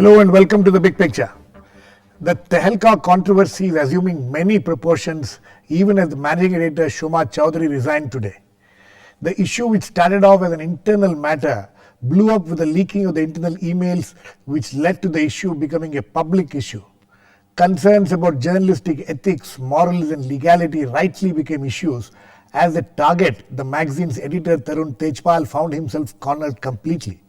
Hello and welcome to the big picture. The Tehelka controversy is assuming many proportions even as the managing editor Shoma Chowdhury resigned today. The issue, which started off as an internal matter, blew up with the leaking of the internal emails, which led to the issue becoming a public issue. Concerns about journalistic ethics, morals and legality rightly became issues as the target, the magazine's editor Tarun Tejpal, found himself cornered completely.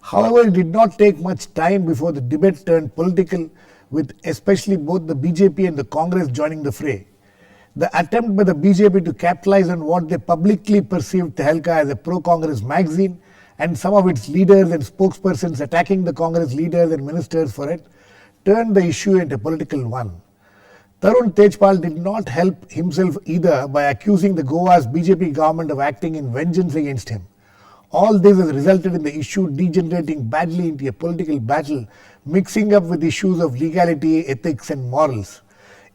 However, it did not take much time before the debate turned political, with especially both the BJP and the Congress joining the fray. The attempt by the BJP to capitalize on what they publicly perceived Tehelka as a pro-Congress magazine, and some of its leaders and spokespersons attacking the Congress leaders and ministers for it, turned the issue into a political one. Tarun Tejpal did not help himself either by accusing the Goa's BJP government of acting in vengeance against him. All this has resulted in the issue degenerating badly into a political battle, mixing up with issues of legality, ethics and morals.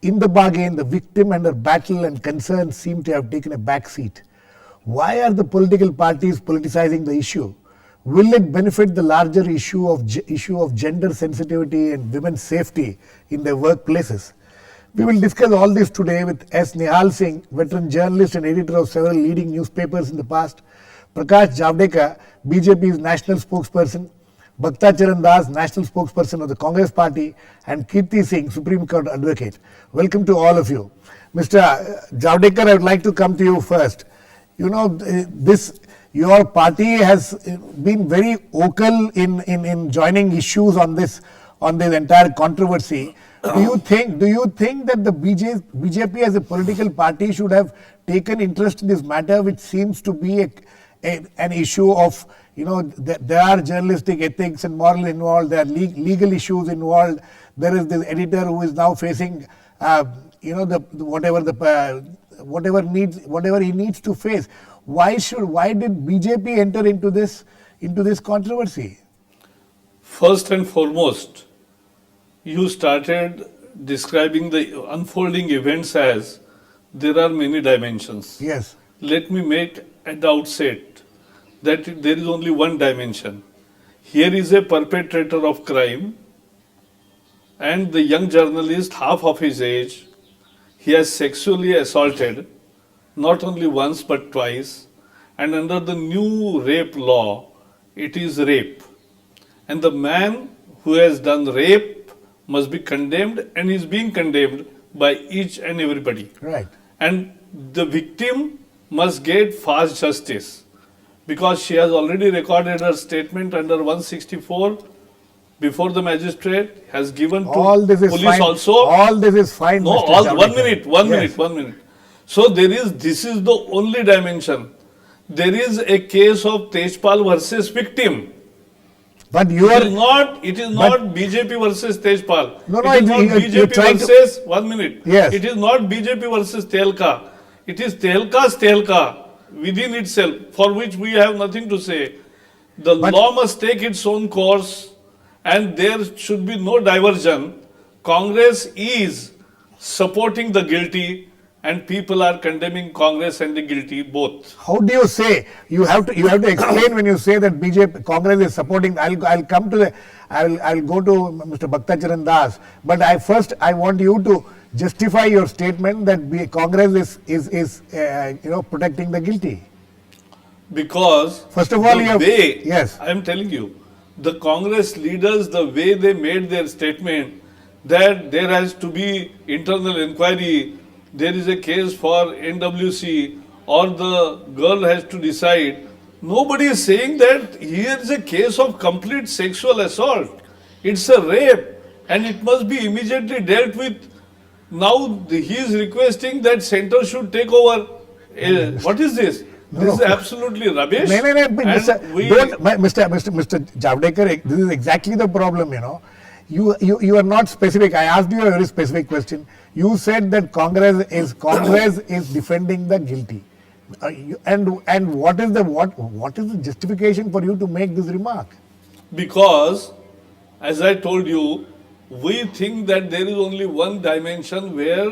In the bargain, the victim and her battle and concerns seem to have taken a back seat. Why are the political parties politicizing the issue? Will it benefit the larger issue of gender sensitivity and women's safety in their workplaces? We will discuss all this today with S. Nihal Singh, veteran journalist and editor of several leading newspapers in the past; Prakash, Javadekar, BJP's national spokesperson; Bhakta, Charan, national spokesperson of the Congress party; and Kirti Singh, Supreme Court advocate. Welcome to all of you. Mr. Javadekar, I would like to come to you first. You know, your party has been very vocal in joining issues on this entire controversy. Do you think that the BJP as a political party should have taken interest in this matter, which seems to be an issue of, there are journalistic ethics and moral involved, there are legal issues involved. There is this editor who is now facing, whatever he needs to face. Why did BJP enter into this controversy? First and foremost, you started describing the unfolding events as there are many dimensions. Yes. Let me make at the outset that there is only one dimension. Here is a perpetrator of crime, and the young journalist, half of his age, he has sexually assaulted not only once but twice, and under the new rape law, it is rape. And the man who has done rape must be condemned, and is being condemned by each and everybody. Right. And the victim must get fast justice, because she has already recorded her statement under 164 before the magistrate, has given to police fine. also. All this is fine. No, Mr. one minute. So this is the only dimension. There is a case of Tejpal versus victim. But it is not BJP versus Tejpal. It is not BJP versus, 1 minute. Yes. It is not BJP versus Tehelka. It is Tehelka's Tehelka within itself, for which we have nothing to say. The law must take its own course, and there should be no diversion. Congress is supporting the guilty, and people are condemning Congress and the guilty both. How do you say? You have to explain when you say that BJP Congress is supporting. I'll go to Mr. Bhakta Charan Das, but I want you to justify your statement that Congress is protecting the guilty. Because first of all, yes, I am telling you, the Congress leaders, the way they made their statement that there has to be internal inquiry, there is a case for NWC, or the girl has to decide. Nobody is saying that here is a case of complete sexual assault. It's a rape, and it must be immediately dealt with. Now he is requesting that center should take over. What is this? This is absolutely rubbish. No, Mr. Javadekar, this is exactly the problem, You are not specific. I asked you a very specific question. You said that Congress is defending the guilty, and what is the justification for you to make this remark? Because, as I told you, we think that there is only one dimension where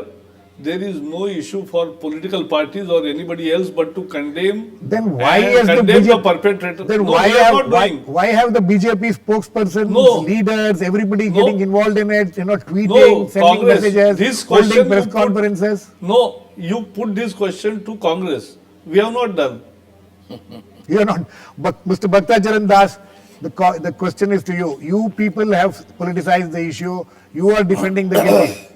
there is no issue for political parties or anybody else but to condemn. Then why and has the condemn the BJP perpetrator? Then No, why we are have not doing. why have the BJP spokespersons, No. leaders, everybody No. getting involved in it? Tweeting, No, sending Congress, messages, this holding question press you put- conferences. No, you put this question to Congress. We have not done. You're not. But Mr. Bhakta Charan Das, the question is to you. You people have politicized the issue. You are defending the guilty.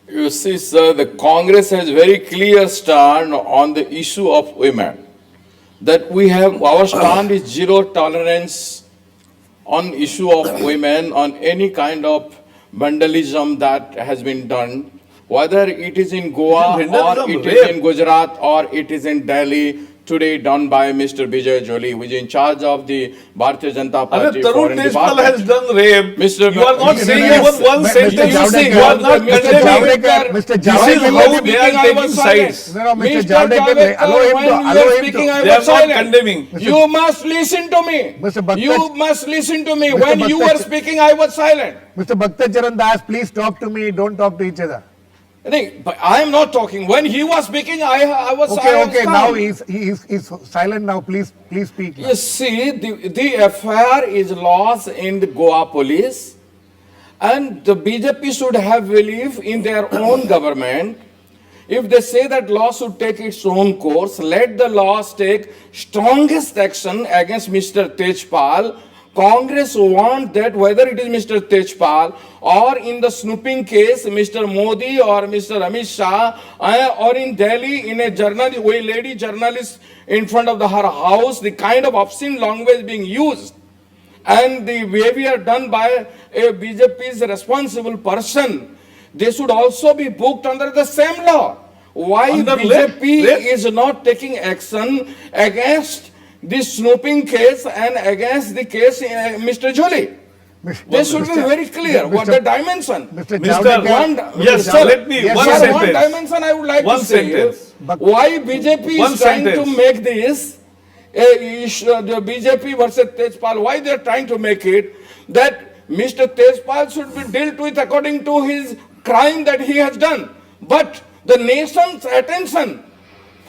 You see, sir, the Congress has very clear stand on the issue of women. That we have, our stand is zero tolerance on issue of women, on any kind of vandalism that has been done, whether it is in Goa It is or vandalism, it is rape. in Gujarat or it is in Delhi, today done by Mr. Vijay Joly, who is in charge of the Bharatiya Janata Party Tarun Foreign Tejpal Department. has done rape. Mr. You are not Mr. saying Yes, even one Mr. sentence. Javadekar, You are not Mr. condemning. Javadekar, Mr. This is Javadekar, how Mr. they are Speaking, I taking was sides. silent. No, Mr. Mr. Javadekar, Javadekar, allow him when to- you allow were him speaking, to- I They was are not silent. condemning. You must listen to me. Mr. Bhakta- You must listen to me. Mr. When you Bhakta- were speaking, I was silent. Mr. Bhakta Charan Das, please talk to me. Don't talk to each other. But I am not talking. When he was speaking, I was silent. Okay. Now he's silent. Now please speak. Now. You see, the affair is lost in the Goa police, and the BJP should have belief in their own government. If they say that law should take its own course, let the laws take strongest action against Mr. Tejpal. Congress want that whether it is Mr. Tejpal or in the snooping case, Mr. Modi or Mr. Amit Shah, or in Delhi in a lady journalist in front of her house, the kind of obscene language being used and the behavior done by a BJP's responsible person, they should also be booked under the same law. Why Under BJP rape? is not taking action against the snooping case and against the case Mr. Joly? They should be very clear what the dimension. Mr. Mr. Javadekar, Yes, Sir, let me, yes, one sir, Sir, one sentence. dimension I would like One to say sentence. is But- why BJP One is trying to sentence. make this the BJP versus Tejpal. Why they are trying to make it that Mr. Tejpal should be dealt with according to his crime that he has done. But the nation's attention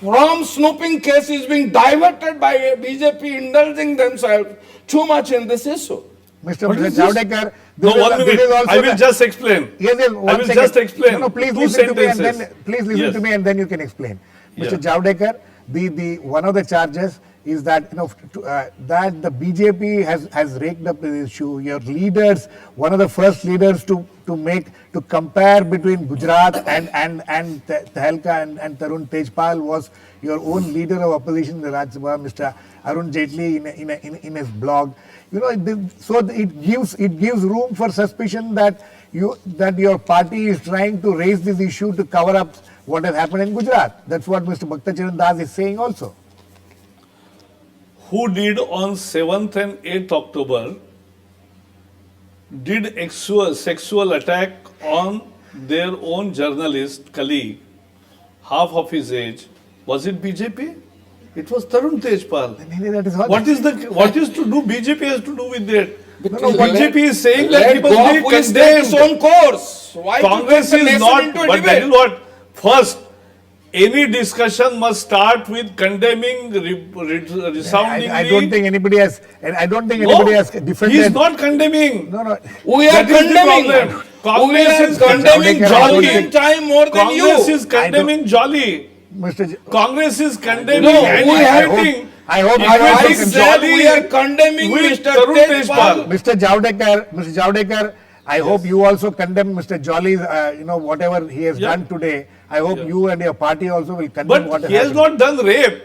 from snooping case is being diverted by BJP indulging themselves too much in this issue. Mr. What is this? Javadekar, No, one this minute. is also I will the- just explain. Yes, I one will second. just explain. No, please Two listen to me and sentences. then please listen Yes. to me and then you can explain. Mr. Yeah. Javadekar, the one of the charges is that that the BJP has raked up the issue. Your leaders, one of the first leaders to compare between Gujarat and Tehelka and Tarun Tejpal was your own leader of opposition in the Rajya Sabha, Mr. Arun Jaitley, in his blog. So it gives room for suspicion that your party is trying to raise this issue to cover up what has happened in Gujarat. That's what Mr. Bhakta Charan Das is saying also. Who did on 7th and 8th October did sexual attack on their own journalist colleague, half of his age. Was it BJP? It was Tarun Tejpal. That is all. What is to do? BJP has to do with that. No, BJP is saying that let he must Goa be police take its condemned. own course. Why to Congress take the is nation not, into a but that debate? is what. First, any discussion must start with condemning resoundingly. I don't think anybody has. And I don't think No, anybody has defended. he is not condemning. No. We are That is the condemning. problem. We Congress are is condemning Javadekar, Jolly I don't in time more than Congress you. is condemning Jolly. Mr. J- Congress is condemning No, and we have- equating. I hope equating I Mr. said we are Jolly condemning with Mr. Tarun Tejpal. Tejpal. Mr. Javadekar, I hope you also condemn Mr. Jolly's, whatever he has Yeah. done today. I hope you and your party also will condemn what But has he has happened. not done rape.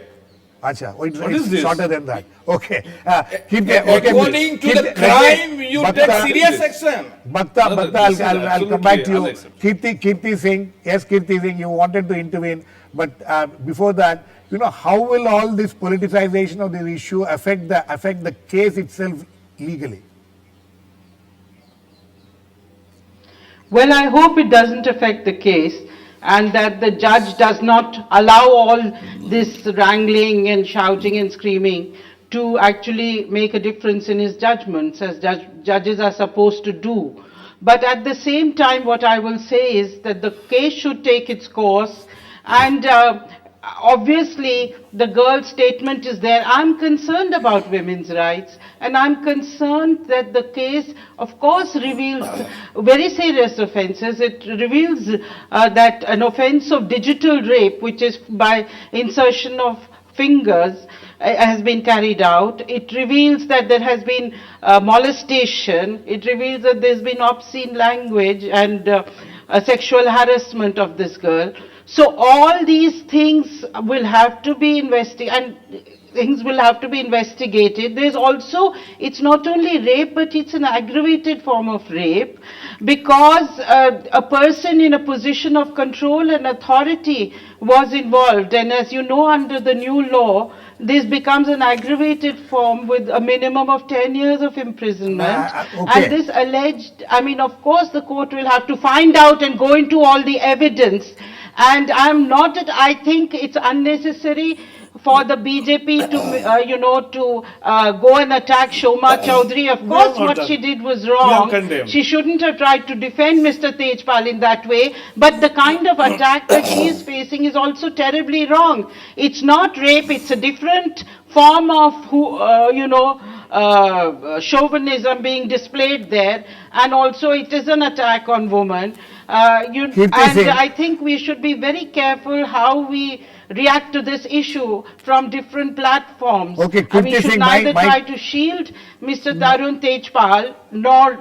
Acha, What it's is this? shorter than that. Okay. Okay. According to the crime, you take serious action. Bhakta, No, I'll this is come back to you. absolutely Kirti Singh, yes, Kirti Singh, you wanted to intervene, but before that, how will all this politicization of this issue affect the case itself legally? Well, I hope it doesn't affect the case and that the judge does not allow all this wrangling and shouting and screaming to actually make a difference in his judgments, as judges are supposed to do. But at the same time, what I will say is that the case should take its course, and obviously the girl's statement is there. I'm concerned about women's rights, and I'm concerned that the case, of course, reveals very serious offences. It reveals that an offence of digital rape, which is by insertion of fingers, has been carried out. It reveals that there has been molestation. It reveals that there's been obscene language and sexual harassment of this girl. So all these things will have to be investigated. There's also, it's not only rape, but it's an aggravated form of rape, because a person in a position of control and authority was involved. And as you know, under the new law, this becomes an aggravated form with a minimum of 10 years of imprisonment. Okay. And this alleged, I mean, of course, the court will have to find out and go into all the evidence. And I think it's unnecessary for the BJP to go and attack Shoma Chowdhury. Of course, what she did was wrong. She shouldn't have tried to defend Mr. Tejpal in that way. But the kind of attack that she is facing is also terribly wrong. It's not rape. It's a different form of, chauvinism being displayed there. And also it is an attack on women. I think we should be very careful how we react to this issue from different platforms. Okay, And we should neither try to shield Mr. Tarun Tejpal nor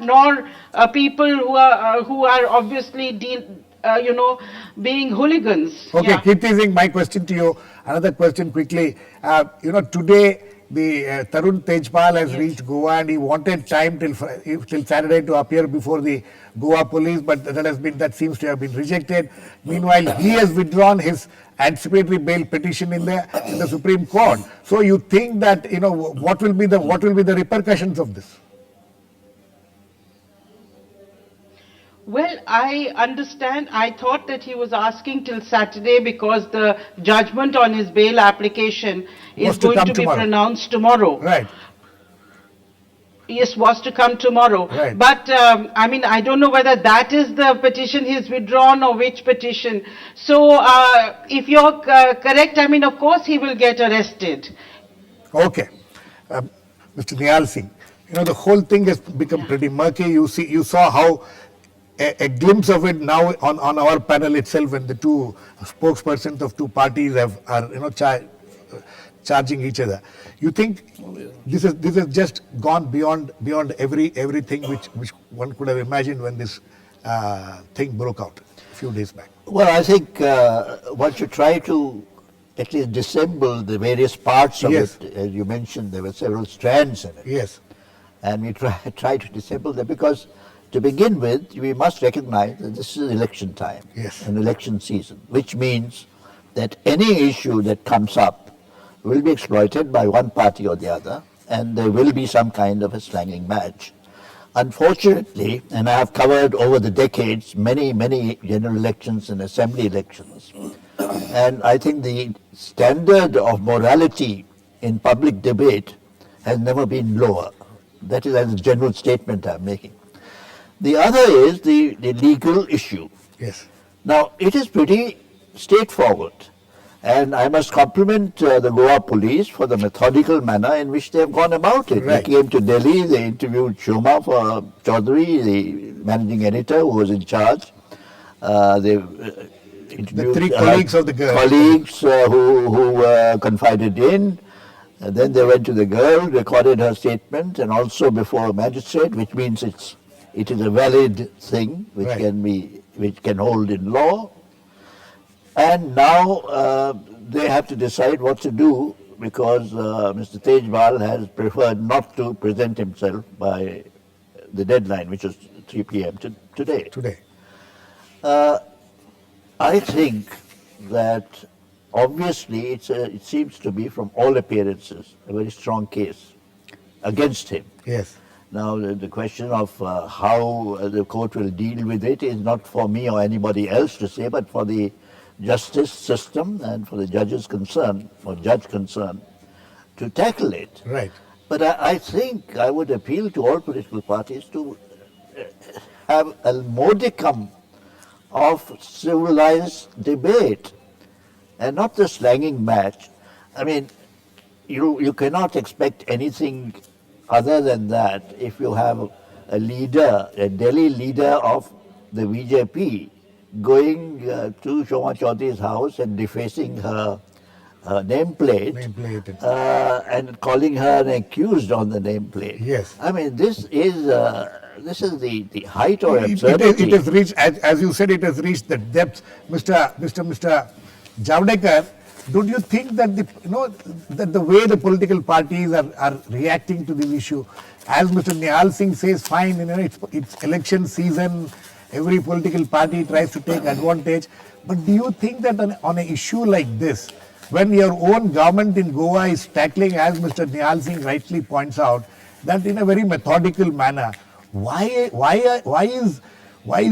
people who are obviously being hooligans. Okay, Yeah. Kirti Singh, my question to you, another question quickly. Today the Tarun Tejpal has reached Goa, and he wanted time till Saturday to appear before the Goa police, but that seems to have been rejected. Meanwhile, he has withdrawn his anticipatory bail petition in the Supreme Court. So you think that what will be the repercussions of this? Well, I understand. I thought that he was asking till Saturday because the judgment on his bail application is going to be pronounced tomorrow. Right. Yes, was to come tomorrow. Right. But, I don't know whether that is the petition he's withdrawn or which petition. So, if you're correct, of course he will get arrested. Okay. Mr. Nihal Singh, the whole thing has become pretty murky. You saw how a glimpse of it now on our panel itself, when the two spokespersons of two parties are charging each other. You think this has just gone beyond everything which one could have imagined when this thing broke out a few days back? Well, I think one should try to at least dissemble the various parts of Yes. it. As you mentioned, there were several strands in it. Yes. And we try to dissemble them because, to begin with, we must recognize that this is election time, Yes. an election season, which means that any issue that comes up will be exploited by one party or the other, and there will be some kind of a slanging match. Unfortunately, and I have covered over the decades many general elections and assembly elections, and I think the standard of morality in public debate has never been lower. That is as a general statement I'm making. The other is the legal issue. Yes. Now, it is pretty straightforward. And I must compliment the Goa police for the methodical manner in which they have gone about it. Right. They came to Delhi, they interviewed Shoma Chowdhury, the managing editor who was in charge. They interviewed three colleagues of the girl. Colleagues who confided in. And then they went to the girl, recorded her statement, and also before a magistrate, which means it is a valid thing which Right. can hold in law. And now they have to decide what to do because Mr. Tejpal has preferred not to present himself by the deadline, which was 3 p.m. today. I think that obviously it seems to be, from all appearances, a very strong case against him. Yes. Now, the question of how the court will deal with it is not for me or anybody else to say, but for the justice system and for the judges concerned, or judge concerned, to tackle it. Right. But I think I would appeal to all political parties to have a modicum of civilized debate and not the slanging match. I mean, you cannot expect anything other than that if you have a leader, a Delhi leader of the BJP, going to Shoma Chaudhary's house and defacing her nameplate, and calling her an accused on the nameplate. Yes. I mean, this is the height of absurdity. It has reached, as you said, it has reached the depths. Mr. Javadekar, don't you think that that the way the political parties are reacting to this issue, as Mr. Nihal Singh says, fine, it's election season, every political party tries to take advantage, but do you think that on an issue like this, when your own government in Goa is tackling, as Mr. Nihal Singh rightly points out, that in a very methodical manner, why is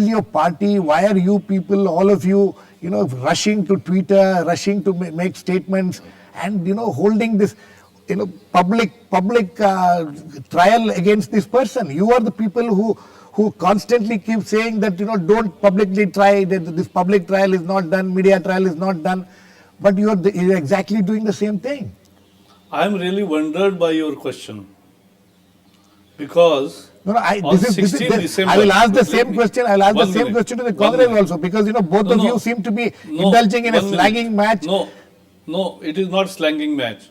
your party, why are you people, all of you, rushing to Twitter, rushing to make statements, and holding this public trial against this person? You are the people who constantly keep saying that don't publicly try, that this public trial is not done, media trial is not done, but you're exactly doing the same thing. I'm really wondered by your question, because on 16 December, I will ask the same me- question. I will ask the one same minute, question to the one Congress minute. also, because both No, of no. you seem to be No, indulging in a 1 minute. slagging match. No, it is not slanging match.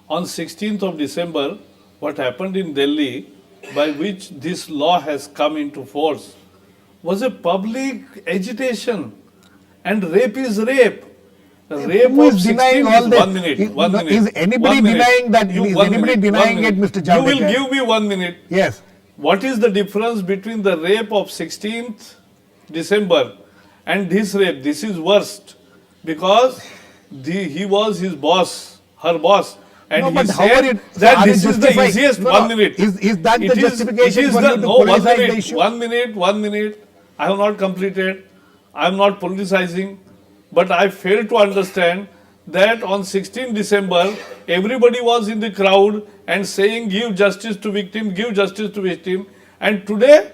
On 16th of December, what happened in Delhi, by which this law has come into force, was a public agitation, and rape is rape. Rape Who of is denying 16 all is this? 1 minute. 1 minute. Is anybody 1 minute. denying that? You- Is 1 anybody minute, denying 1 it, minute. Mr. Javadekar? You will give me 1 minute. Yes. What is the difference between the rape of 16th December and this rape? This is worst, because he was his boss, her boss, and No, he but how said are you- so that are you this is the justifying- easiest. No, 1 no. minute. Is that the It justification for you to no, 1 politicize the minute, issue? 1 minute, 1 minute. I have not completed. I am not politicizing, but I fail to understand that on 16 December, everybody was in the crowd and saying, give justice to victim, give justice to victim. And today,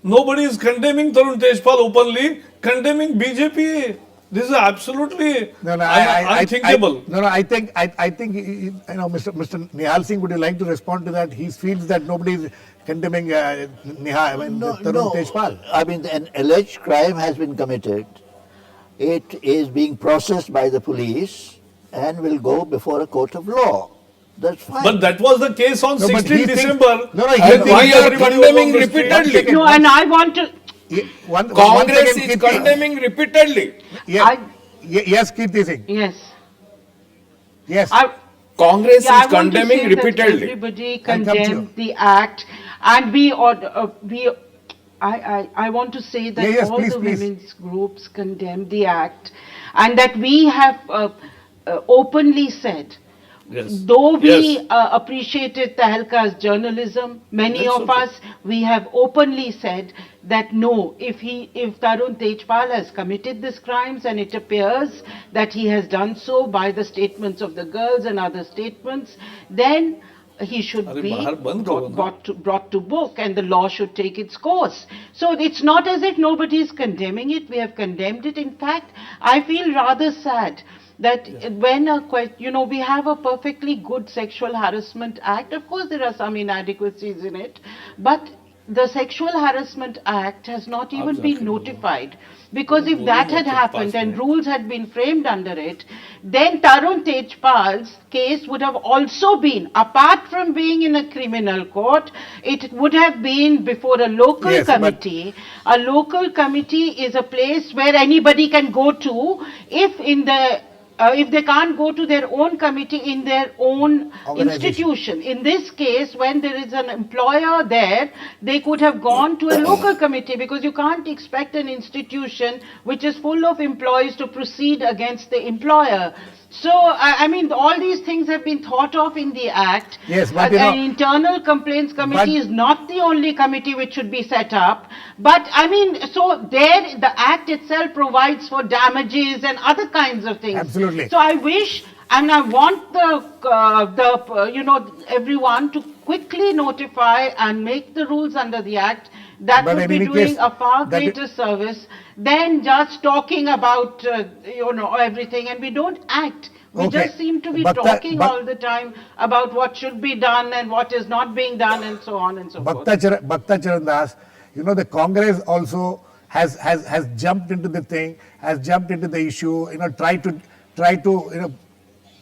nobody is condemning Tarun Tejpal openly, condemning BJP. This is absolutely unthinkable. I think Mr. Nihal Singh, would you like to respond to that? He feels that nobody is condemning Tarun Tejpal. I mean, an alleged crime has been committed. It is being processed by the police and will go before a court of law. That's fine. But that was the case on No, but 16 he thinks- December. No, he And thinks- why we are everybody was condemning on the street? repeatedly. No, and I want to, One Congress second, is Kirti. condemning repeatedly. Yes, Kirti Singh. yes. Yes. Congress Yeah, I is want to condemning say that repeatedly. everybody I'll come to you. condemned the act, and I want to say that Yes, all please, the please. women's groups condemned the act, and that we have openly said, Yes. though we Yes. appreciated Tehelka's journalism, many That's of okay. us, we have openly said that no, if Tarun Tejpal has committed these crimes, and it appears that he has done so by the statements of the girls and other statements, then he should Arre, be bahar band karo na. brought to book, and the law should take its course. So it's not as if nobody is condemning it. We have condemned it. In fact, I feel rather sad that when we have a perfectly good sexual harassment act. Of course, there are some inadequacies in it, but the Sexual Harassment Act has not even been notified. Because if that had happened and rules had been framed under it, then Tarun Tejpal's case would have also been, apart from being in a criminal court, it would have been before a local Yes, but- committee. A local committee is a place where anybody can go to if they can't go to their own committee in their own Organization. institution. In this case, when there is an employer there, they could have gone to a local committee, because you can't expect an institution which is full of employees to proceed against the employer. So, I mean, all these things have been thought of in the Act. Yes, but An internal complaints committee is not the only committee which should be set up. But, I mean, so there, the Act itself provides for damages and other kinds of things. Absolutely. So I wish, and I want everyone to quickly notify and make the rules under the Act, that But would in be any doing case, a far that greater service than just talking about, everything, and we don't act. We Okay. just seem to be Bhakta- talking Bhak- all the time about what should be done and what is not being done and so on and so forth. Bhakta Charan Das, the Congress also has jumped into the thing, has jumped into the issue, try to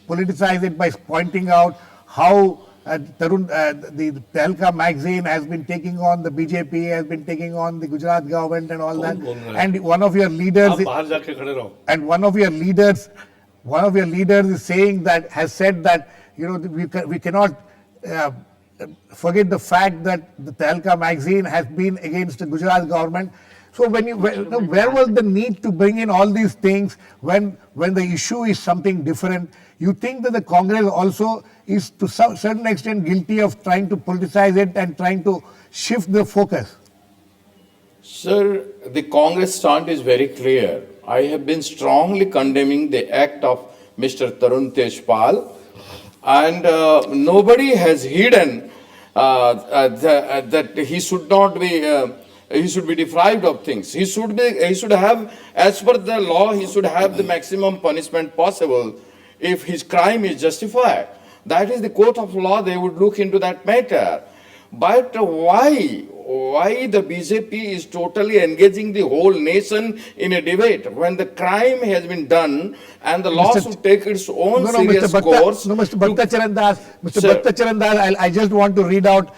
politicize it by pointing out how the Tehelka magazine has been taking on the BJP, has been taking on the Gujarat government and all that. बोल रहा है? And one of your leaders, आप बाहर जाके खड़े रहो. and one of your leaders is saying that, has said that, we cannot forget the fact that the Tehelka magazine has been against the Gujarat government. So where was the need to bring in all these things when the issue is something different? You think that the Congress also is to some certain extent guilty of trying to politicize it and trying to shift the focus? Sir, the Congress stand is very clear. I have been strongly condemning the act of Mr. Tarun Tejpal, and nobody has hidden that he should not be. He should be deprived of things. He should have, as per the law, he should have the maximum punishment possible if his crime is justified. That is the court of law. They would look into that matter. But why the BJP is totally engaging the whole nation in a debate when the crime has been done and the law should take its own serious course? Mr. Bhakta Charan Das, I just want to read out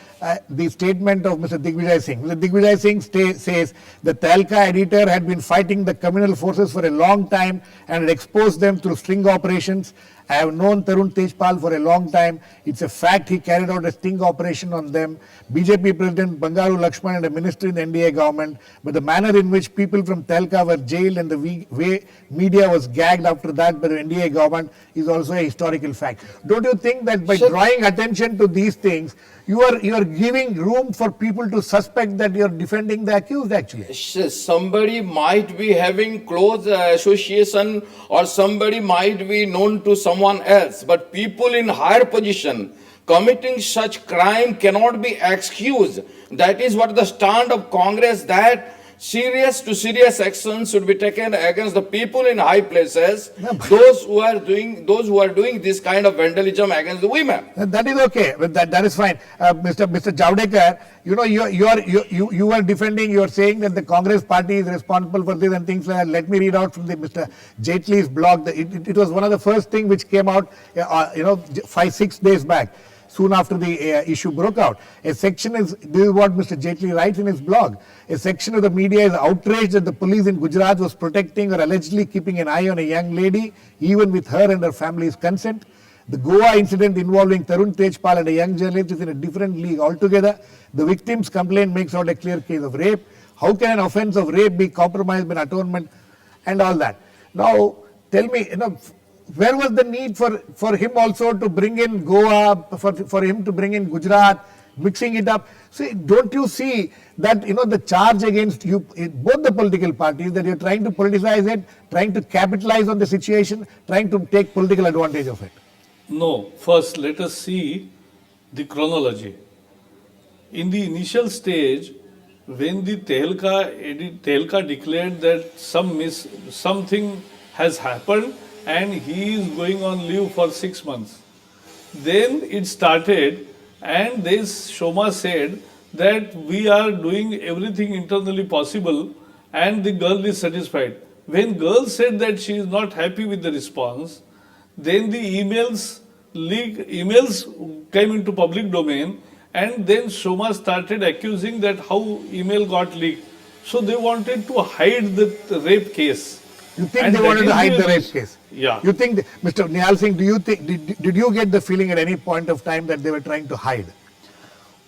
the statement of Mr. Digvijay Singh. Mr. Digvijay Singh says the Tehelka editor had been fighting the communal forces for a long time and had exposed them through sting operations. I have known Tarun Tejpal for a long time. It's a fact he carried out a sting operation on them. BJP President Bangaru Lakshman and a minister in the NDA government. But the manner in which people from Tehelka were jailed and the way media was gagged after that by the NDA government is also a historical fact. Don't you think that by drawing attention to these things, you are giving room for people to suspect that you are defending the accused actually? Somebody might be having close association or somebody might be known to someone else, but people in higher position committing such crime cannot be excused. That is what the stand of Congress, that serious action should be taken against the people in high places, those who are doing this kind of vandalism against the women. That is okay. That is fine. Mr. Javadekar, you are defending. You are saying that the Congress party is responsible for this and things like that. Let me read out from the Mr. Jaitley's blog. It was one of the first things which came out, 5-6 days back, soon after the issue broke out. This is what Mr. Jaitley writes in his blog. A section of the media is outraged that the police in Gujarat was protecting or allegedly keeping an eye on a young lady, even with her and her family's consent. The Goa incident involving Tarun Tejpal and a young journalist is in a different league altogether. The victim's complaint makes out a clear case of rape. How can an offense of rape be compromised by atonement and all that? Now, tell me, where was the need for him also to bring in Goa, for him to bring in Gujarat, mixing it up? See, don't you see that, the charge against you, both the political parties, that you're trying to politicize it, trying to capitalize on the situation, trying to take political advantage of it? No, first let us see the chronology. In the initial stage, when the Tehelka declared that something has happened and he is going on leave for 6 months, then it started and this Shoma said that we are doing everything internally possible and the girl is satisfied. When girl said that she is not happy with the response, then the emails came into public domain, and then Shoma started accusing that how email got leaked. So they wanted to hide the rape case. You think they wanted to hide the rape case? Yeah. You think, Mr. Nihal Singh, did you get the feeling at any point of time that they were trying to hide?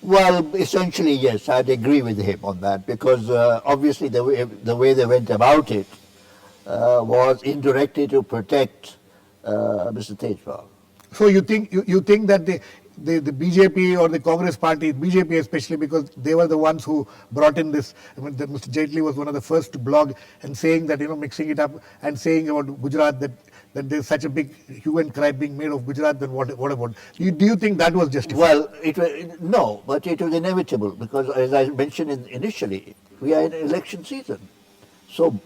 Well, essentially, yes, I'd agree with him on that, because obviously the way they went about it was indirectly to protect Mr. Tejpal. So you think that the BJP or the Congress party, BJP especially, because they were the ones who brought in this. I mean, Mr. Jaitley was one of the first to blog and saying that, mixing it up and saying about Gujarat that that there's such a big hue and cry being made of Gujarat, then what about? Do you think that was justified? Well, no, but it was inevitable because, as I mentioned initially, we are in election season. So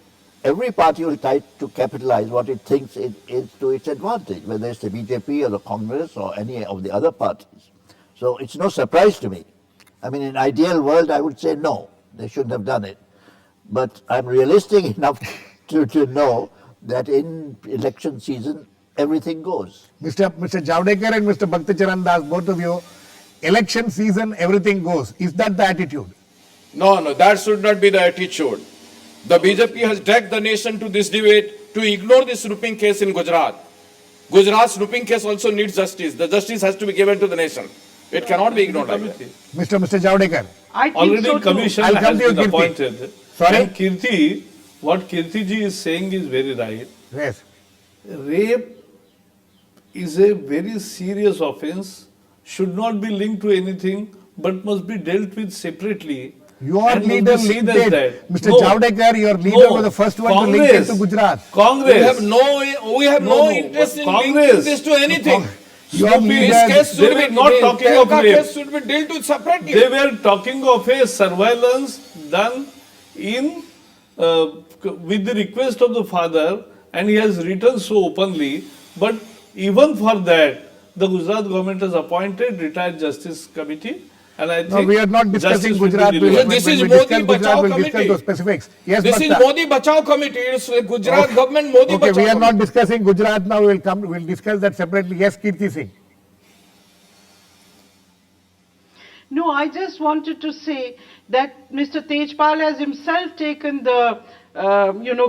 every party will try to capitalize what it thinks it is to its advantage, whether it's the BJP or the Congress or any of the other parties. So it's no surprise to me. I mean, in an ideal world, I would say no, they shouldn't have done it. But I'm realistic enough to know that in election season, everything goes. Mr. Javadekar and Mr. Bhakta Charan Das, both of you, election season, everything goes. Is that the attitude? No, that should not be the attitude. The BJP has dragged the nation to this debate to ignore this snooping case in Gujarat. Gujarat's snooping case also needs justice. The justice has to be given to the nation. It cannot be ignored like that. Mr. Javadekar. I think Already so too. commission I'll come has to you, been Kirti. appointed. Sorry? And Kirti, what Kirti ji is saying is very right. Yes. Rape is a very serious offense, should not be linked to anything, but must be dealt with separately. Your and must leader be seen linked as it. that. Mr. No. Javadekar, your leader was the first one to link it to Gujarat. Congress. We have no interest in linking this to anything. Your Snooping leader- This case They should were be not talking of Tehelka rape. case should be dealt with separately. They were talking of a surveillance done in with the request of the father, and he has written so openly. But even for that, the Gujarat government has appointed retired justice committee, and I think No, we are not discussing justice will be Gujarat. delivered. This When is we Modi discuss Gujarat, Bachao we'll discuss committee. those specifics. Yes, This is Bhakta. Modi Bachao committee. It's a Gujarat government Modi Okay, Bachao we are not committee. discussing Gujarat now. We'll discuss that separately. Yes, Kirti Singh. No, I just wanted to say that Mr. Tejpal has himself taken the,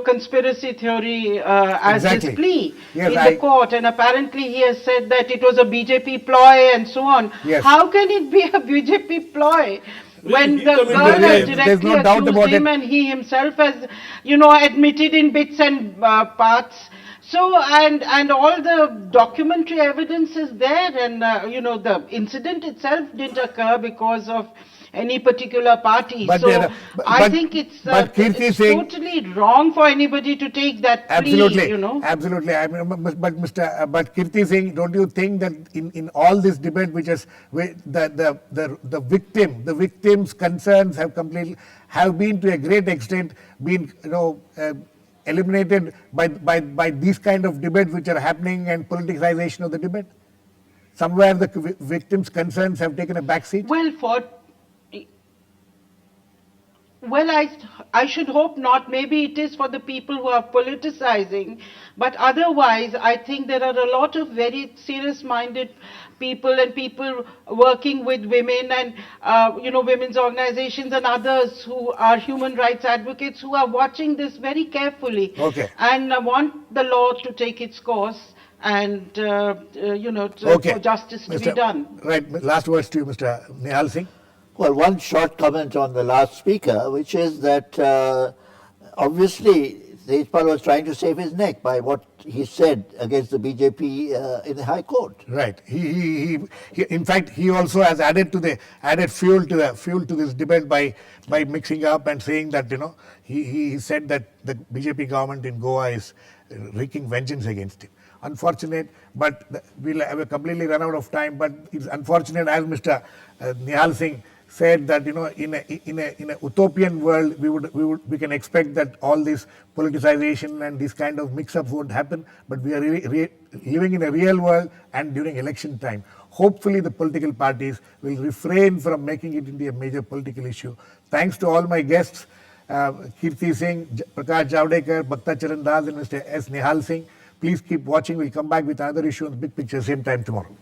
conspiracy theory as Exactly. his plea Yes, in the court, and apparently he has said that it was a BJP ploy and so on. Yes. How can it be a BJP ploy? When he the committed girl has rape. There's directly no doubt accused about him it. and he himself has, admitted in bits and parts. So, and all the documentary evidence is there, and, the incident itself didn't occur because of any particular party. But So, there- I but- think it's, but Kirti it's Singh- totally wrong for anybody to take that plea, Absolutely, absolutely. I mean, but Kirti Singh, don't you think that in all this debate, which is the victim's concerns have been to a great extent been eliminated by these kind of debates which are happening and politicization of the debate? Somewhere the victims' concerns have taken a back seat. Well, I should hope not. Maybe it is for the people who are politicizing. But otherwise, I think there are a lot of very serious-minded people and people working with women and, women's organizations and others who are human rights advocates who are watching this very carefully. Okay. And want the law to take its course and, for justice to be done. Right. Last words to you, Mr. Nihal Singh. Well, one short comment on the last speaker, which is that obviously Tejpal was trying to save his neck by what he said against the BJP in the High Court. Right. He in fact he also has added fuel to this debate by mixing up and saying that he said that the BJP government in Goa is wreaking vengeance against him. Unfortunate, but we'll have completely run out of time. But it's unfortunate, as Mr. Nihal Singh said, that in a utopian world we can expect that all this politicization and this kind of mix-ups won't happen. But we are living in a real world, and during election time, hopefully the political parties will refrain from making it into a major political issue. Thanks to all my guests, Kirti Singh, Prakash Javadekar, Bhakta Charan Das, and Mr. S. Nihal Singh. Please keep watching. We'll come back with another issue on the big picture same time tomorrow.